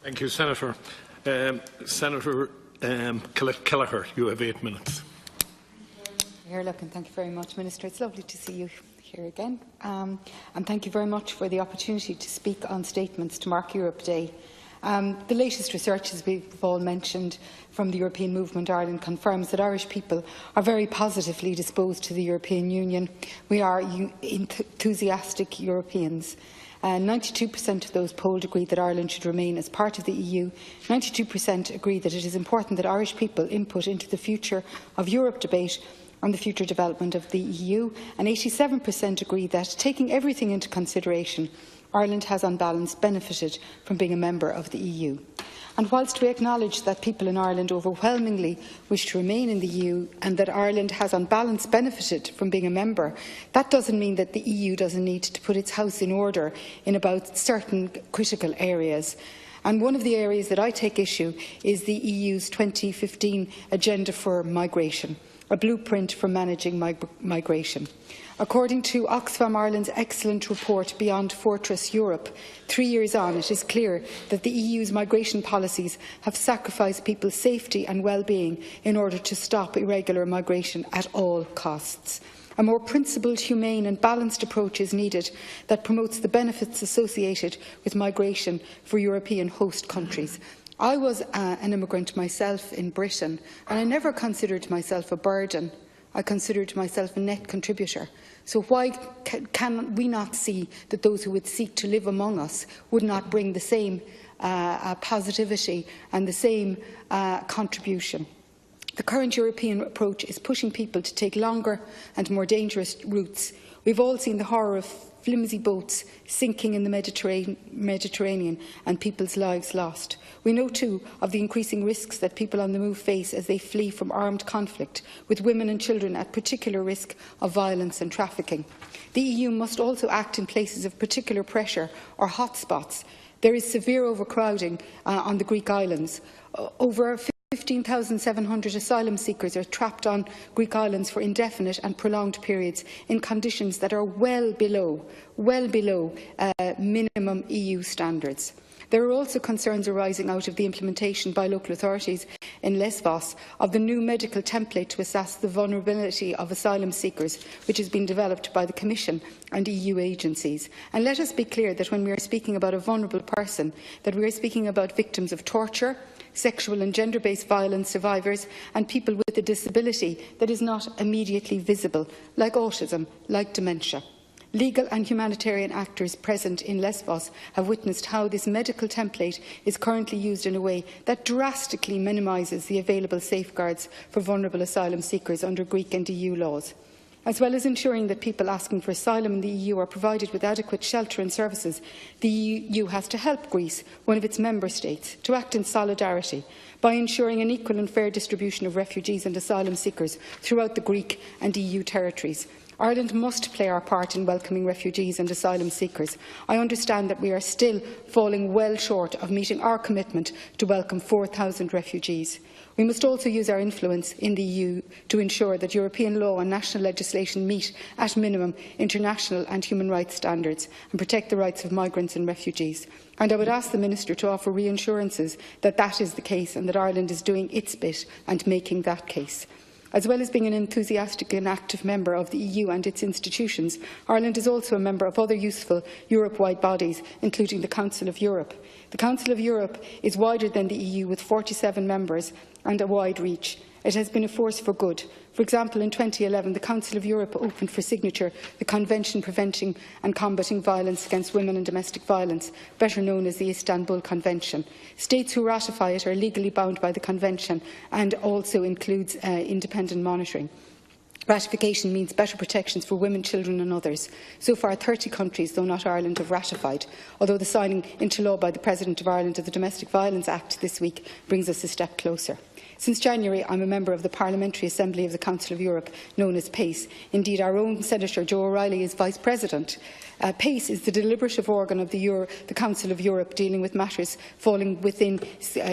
Thank you, Senator. Senator Kelleher, you have 8 minutes. And thank you very much, Minister. It's lovely to see you here again. And thank you very much for the opportunity to speak on statements to mark Europe Day. The latest research, as we've all mentioned, from the European Movement Ireland confirms that Irish people are very positively disposed to the European Union. We are enthusiastic Europeans. 92% of those polled agree that Ireland should remain as part of the EU. 92% agree that it is important that Irish people input into the future of Europe debate on the future development of the EU, and 87% agree that, taking everything into consideration, Ireland has on balance benefited from being a member of the EU. And whilst we acknowledge that people in Ireland overwhelmingly wish to remain in the EU and that Ireland has on balance benefited from being a member, that doesn't mean that the EU doesn't need to put its house in order in about certain critical areas. And one of the areas that I take issue is the EU's 2015 Agenda for Migration, a blueprint for managing migration. According to Oxfam Ireland's excellent report Beyond Fortress Europe, 3 years on, it is clear that the EU's migration policies have sacrificed people's safety and well-being in order to stop irregular migration at all costs. A more principled, humane and balanced approach is needed that promotes the benefits associated with migration for European host countries. I was an immigrant myself in Britain, and I never considered myself a burden. I considered myself a net contributor. So why can we not see that those who would seek to live among us would not bring the same positivity and the same contribution? The current European approach is pushing people to take longer and more dangerous routes. We've all seen the horror of flimsy boats sinking in the Mediterranean and people's lives lost. We know too of the increasing risks that people on the move face as they flee from armed conflict, with women and children at particular risk of violence and trafficking. The EU must also act in places of particular pressure or hotspots. There is severe overcrowding on the Greek islands. Over 15,700 asylum seekers are trapped on Greek islands for indefinite and prolonged periods in conditions that are well below minimum EU standards. There are also concerns arising out of the implementation by local authorities in Lesbos of the new medical template to assess the vulnerability of asylum seekers, which has been developed by the Commission and EU agencies. And let us be clear that when we are speaking about a vulnerable person, that we are speaking about victims of torture, sexual and gender-based violence survivors and people with a disability that is not immediately visible, like autism, like dementia. Legal and humanitarian actors present in Lesbos have witnessed how this medical template is currently used in a way that drastically minimises the available safeguards for vulnerable asylum seekers under Greek and EU laws. As well as ensuring that people asking for asylum in the EU are provided with adequate shelter and services, the EU has to help Greece, one of its member states, to act in solidarity by ensuring an equal and fair distribution of refugees and asylum seekers throughout the Greek and EU territories. Ireland must play our part in welcoming refugees and asylum seekers. I understand that we are still falling well short of meeting our commitment to welcome 4,000 refugees. We must also use our influence in the EU to ensure that European law and national legislation meet, at minimum, international and human rights standards and protect the rights of migrants and refugees. And I would ask the Minister to offer reassurances that that is the case and that Ireland is doing its bit and making that case. As well as being an enthusiastic and active member of the EU and its institutions, Ireland is also a member of other useful Europe-wide bodies, including the Council of Europe. The Council of Europe is wider than the EU, with 47 members and a wide reach. It has been a force for good. For example, in 2011, the Council of Europe opened for signature the Convention Preventing and Combating Violence Against Women and Domestic Violence, better known as the Istanbul Convention. States who ratify it are legally bound by the Convention and also includes independent monitoring. Ratification means better protections for women, children and others. So far, 30 countries, though not Ireland, have ratified, although the signing into law by the President of Ireland of the Domestic Violence Act this week brings us a step closer. Since January, I am a member of the Parliamentary Assembly of the Council of Europe, known as PACE. Indeed, our own Senator Joe O'Reilly is Vice President. PACE is the deliberative organ of the Council of Europe, dealing with matters falling within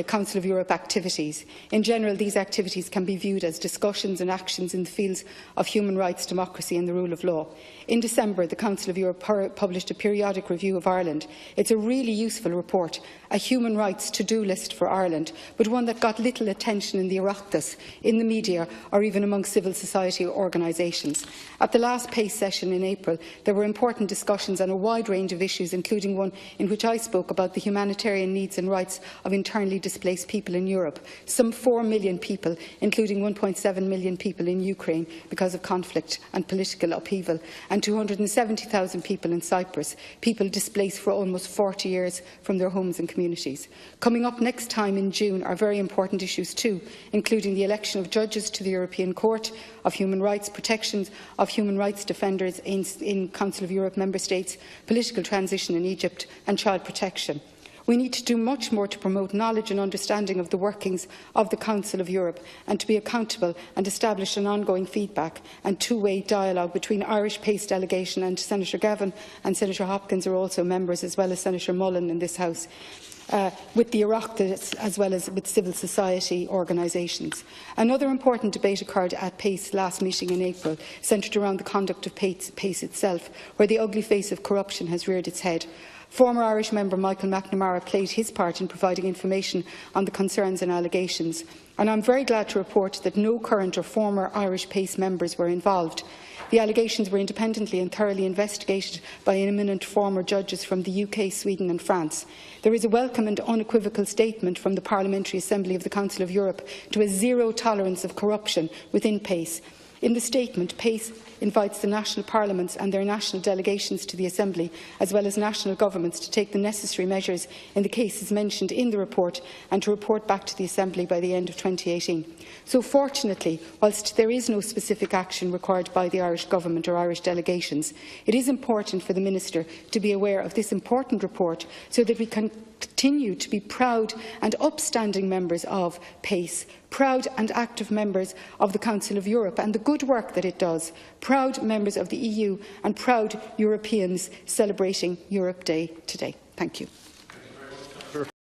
Council of Europe activities. In general, these activities can be viewed as discussions and actions in the fields of human rights, democracy and the rule of law. In December, the Council of Europe published a periodic review of Ireland. It's a really useful report, a human rights to-do list for Ireland, but one that got little attention in the Oireachtas, in the media or even among civil society organisations. At the last PACE session in April, there were important discussions on a wide range of issues, including one in which I spoke about the humanitarian needs and rights of internally displaced people in Europe. Some 4 million people, including 1.7 million people in Ukraine because of conflict and political upheaval, and 270,000 people in Cyprus, people displaced for almost 40 years from their homes and communities. Coming up next time in June are very important issues too, including the election of judges to the European Court of Human Rights, protections of human rights defenders in Council of Europe member states, political transition in Egypt and child protection. We need to do much more to promote knowledge and understanding of the workings of the Council of Europe and to be accountable and establish an ongoing feedback and two-way dialogue between Irish PACE delegation, and Senator Gavin and Senator Hopkins are also members, as well as Senator Mullen in this House, with the Oireachtas as well as with civil society organisations. Another important debate occurred at PACE last meeting in April, centred around the conduct of PACE itself, where the ugly face of corruption has reared its head. Former Irish member Michael McNamara played his part in providing information on the concerns and allegations, and I am very glad to report that no current or former Irish PACE members were involved. The allegations were independently and thoroughly investigated by eminent former judges from the UK, Sweden and France. There is a welcome and unequivocal statement from the Parliamentary Assembly of the Council of Europe to a zero tolerance of corruption within PACE. In the statement, PACE invites the national parliaments and their national delegations to the Assembly, as well as national governments, to take the necessary measures in the cases mentioned in the report and to report back to the Assembly by the end of 2018. So fortunately, whilst there is no specific action required by the Irish Government or Irish delegations, it is important for the Minister to be aware of this important report so that we can continue to be proud and upstanding members of PACE, proud and active members of the Council of Europe and the good work that it does, proud members of the EU and proud Europeans celebrating Europe Day today. Thank you.